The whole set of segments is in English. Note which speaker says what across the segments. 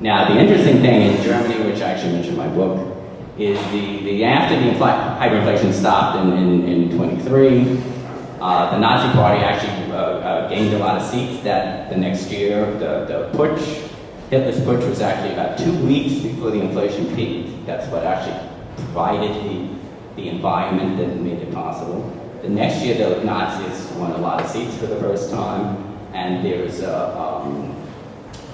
Speaker 1: Now, the interesting thing in Germany, which I actually mentioned in my book, is after the hyperinflation stopped in 23, the Nazi Party actually gained a lot of seats. That the next year, the putsch, Hitler's putsch, was actually about 2 weeks before the inflation peaked. That's what actually provided the environment that made it possible. The next year, the Nazis won a lot of seats for the first time, and there's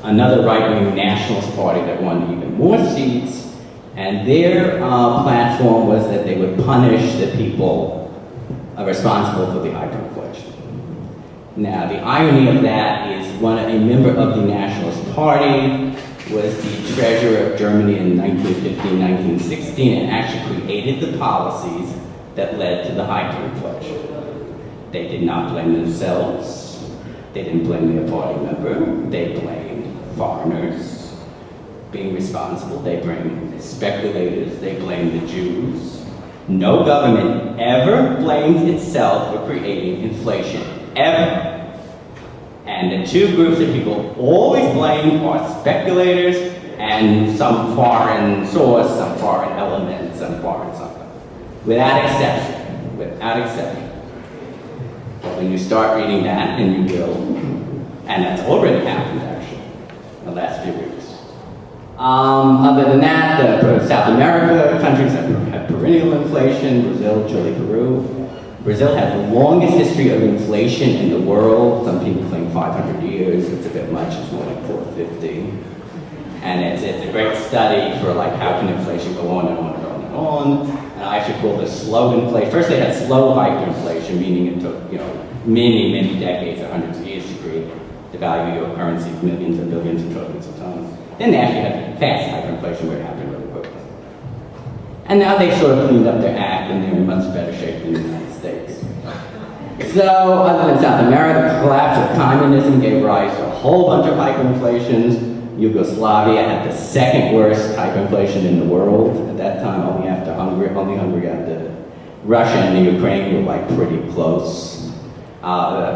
Speaker 1: another right-wing nationalist party that won even more seats, and their platform was that they would punish the people responsible for the hyperinflation. Now, the irony of that is a member of the Nationalist Party was the treasurer of Germany in 1915, 1916, and actually created the policies that led to the hyperinflation. They did not blame themselves. They didn't blame their party member. They blamed foreigners being responsible. They blamed speculators. They blamed the Jews. No government ever blames itself for creating inflation, ever. And the two groups of people always blamed are speculators and some foreign source, some foreign element, some foreign something. Without exception, without exception. But when you start reading that, and you will, and that's already happened actually, in the last few weeks. Other than that, South America countries have perennial inflation, Brazil, Chile, Peru. Brazil has the longest history of inflation in the world. Some people claim 500 years, it's a bit much, it's more like 450. And it's a great study for like how can inflation go on and on and on and on. And I actually call this slow inflation. First they had slow hyperinflation, meaning it took many, many decades or hundreds of years to create the value of your currency, millions and billions and trillions of times. Then they actually had fast hyperinflation where it happened really quickly. And now they've sort of cleaned up their act and they're in much better shape than the United States. So, other than South America, the collapse of communism gave rise to a whole bunch of hyperinflations. Yugoslavia had the second worst hyperinflation in the world at that time, only Hungary after Russia and the Ukraine were like pretty close.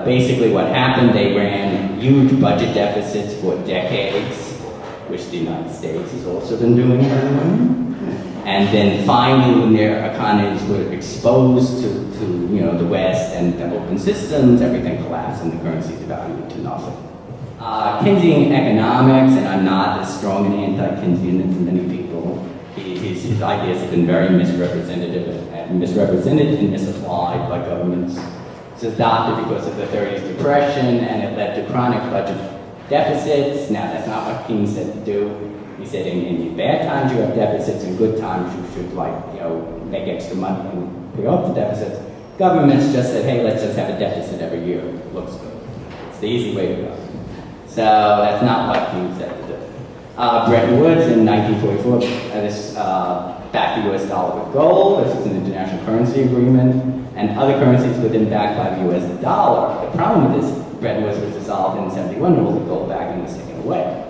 Speaker 1: Basically what happened, they ran huge budget deficits for decades, which the United States has also been doing. And then finally, when their economies were exposed to the West and the open systems, everything collapsed and the currency devalued to nothing. Keynesian economics, and I'm not as strong an anti-Keynesian as many people. His ideas have been very misrepresented and misapplied by governments. It's adopted because of the 30s depression, and it led to chronic budget deficits. Now, that's not what Keynes said to do. He said in bad times you have deficits, in good times you should make extra money and pay off the deficits. Governments just said, hey, let's just have a deficit every year. It looks good. It's the easy way to go. So that's not what Keynes said to do. Bretton Woods in 1944, this backed the US dollar with gold. This is an international currency agreement, and other currencies were then backed by the US dollar. The problem with this, Bretton Woods was dissolved in 71, and all the gold backing was taken away.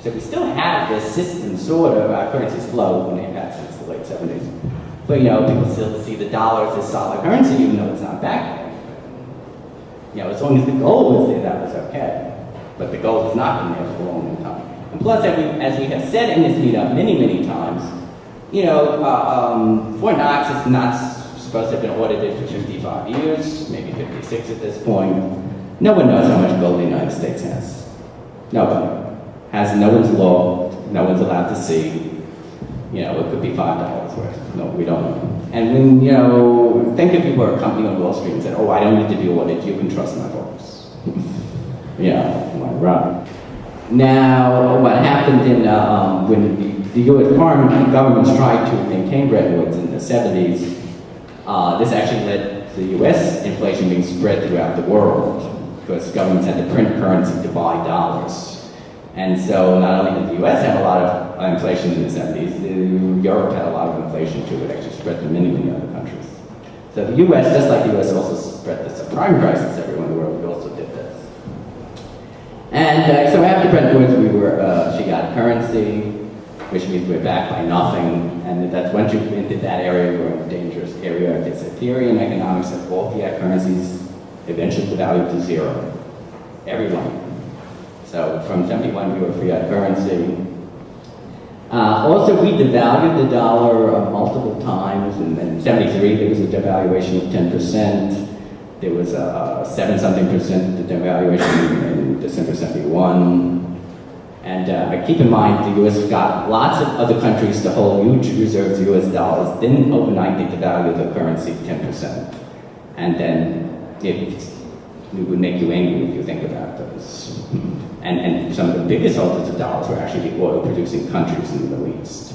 Speaker 1: So we still have this system, sort of. Our currencies flow, and they've had since the late 70s. But people still see the dollar as a solid currency, even though it's not backed. As long as the gold was there, that was okay. But the gold has not been there for a long time. And plus, as we have said in this meetup many, many times, Fort Knox is not supposed to have been audited for 55 years, maybe 56 at this point. No one knows how much gold the United States has. Nobody. No one's law, no one's allowed to see. It could be $5 worth. No, we don't know. And when, think if you were a company on Wall Street and said, oh, I don't need to be audited, you can trust my books. Right. Now, what happened when the U.S. foreign governments tried to maintain Bretton Woods in the 70s, this actually led to the U.S. inflation being spread throughout the world, because governments had to print currency to buy dollars. And so not only did the U.S. have a lot of inflation in the 70s, Europe had a lot of inflation too. It actually spread to many, many other countries. So the U.S., just like the U.S., also spread the subprime crisis everywhere in the world. We also did this. And so after Bretton Woods, she got currency, which means we're backed by nothing. And that's once you entered that area, you're in a dangerous area. It's a theory in economics that all fiat currencies eventually devalue to zero. Everyone. So from 71, we were fiat currency. Also, we devalued the dollar multiple times. In 73, there was a devaluation of 10%. There was a 7-something% devaluation in December 71. And keep in mind, the US got lots of other countries to hold huge reserves of US dollars, didn't overnight they devalue the currency 10%. And then it would make you angry if you think about those. And some of the biggest holders of dollars were actually the oil-producing countries in the Middle East,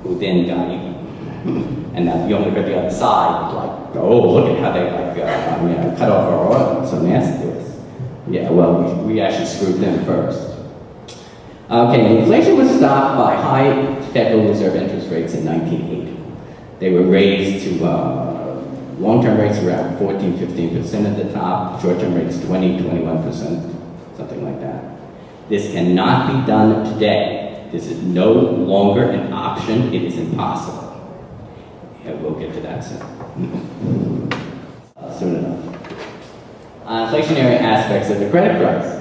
Speaker 1: who then got even. And now you only got the other side, like, oh, look at how they cut off our oil, so nasty to us. Yeah, well, we actually screwed them first. Okay, inflation was stopped by high Federal Reserve interest rates in 1980. They were raised to long-term rates around 14-15% at the top, short-term rates 20-21%, something like that. This cannot be done today. This is no longer an option. It is impossible. And we'll get to that soon enough. Inflationary aspects of the credit crisis.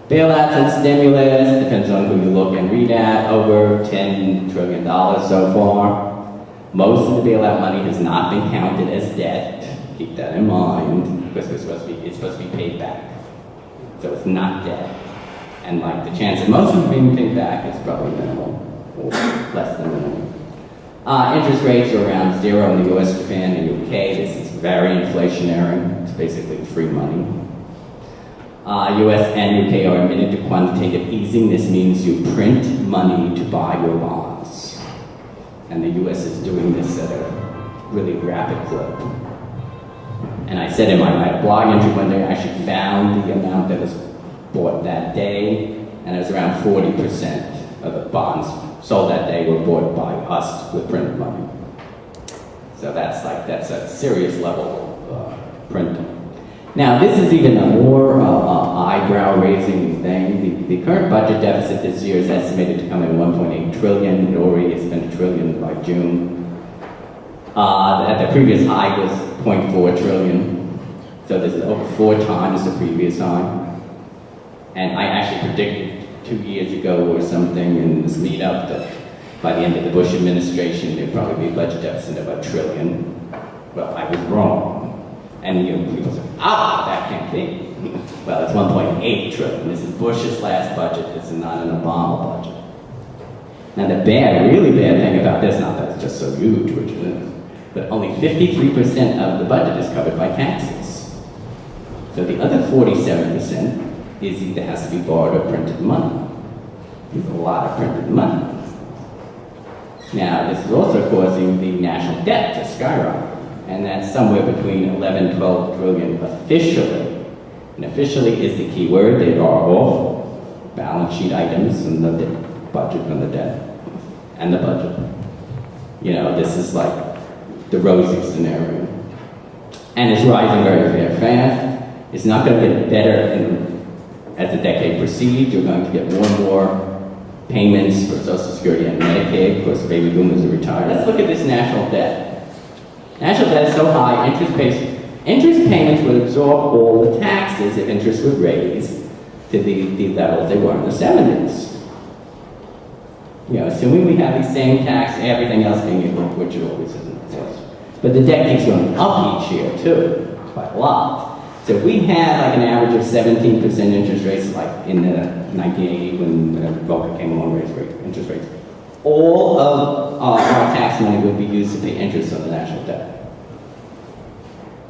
Speaker 1: Bailouts and stimulus, depends on who you look and read at, over $10 trillion so far. Most of the bailout money has not been counted as debt. Keep that in mind, because it's supposed to be paid back. So it's not debt. And like the chance of most of it being paid back is probably minimal, or less than minimal. Interest rates are around 0 in the US, Japan, and UK. This is very inflationary. It's basically free money. US and UK are admitted to quantitative easing. This means you print money to buy your bonds. And the US is doing this at a really rapid clip. And I said in my blog entry when they actually found the amount that was bought that day, and it was around 40% of the bonds sold that day were bought by us with printed money. So that's a serious level of printing. Now, this is even a more eyebrow-raising thing. The current budget deficit this year is estimated to come in 1.8 trillion. It already has been $1 trillion by June. The previous high was 0.4 trillion. So this is over 4 times the previous high. And I actually predicted 2 years ago or something in this meetup that by the end of the Bush administration, there'd probably be a budget deficit of $1 trillion. Well, I was wrong. And people say, that can't be. Well, it's 1.8 trillion. This is Bush's last budget. This is not an Obama budget. Now the really bad thing about this, not that it's just so huge, which it is, but only 53% of the budget is covered by taxes. So the other 47% is either has to be borrowed or printed money. There's a lot of printed money. Now, this is also causing the national debt to skyrocket. And that's somewhere between 11, 12 trillion officially. And officially is the key word. They are all balance sheet items in the budget and the debt and the budget. You know, this is like the rosy scenario. And it's rising very fast. It's not going to get better as the decade proceeds. You're going to get more and more payments for Social Security and Medicaid. Of course, baby boomers are retired. Let's look at this national debt. National debt is so high, interest payments would absorb all the taxes if interest would raise to the levels they were in the 70s. You know, assuming we have the same tax, everything else being equal, which it always isn't, of course. But the debt keeps going up each year, too, quite a lot. So if we had like an average of 17% interest rates, like in 1980 when Volcker came along, raised interest rates, all of our tax money would be used to pay interest on the national debt.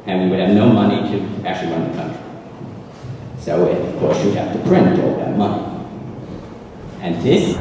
Speaker 1: And we would have no money to actually run the country. So, of course, you'd have to print all that money. And this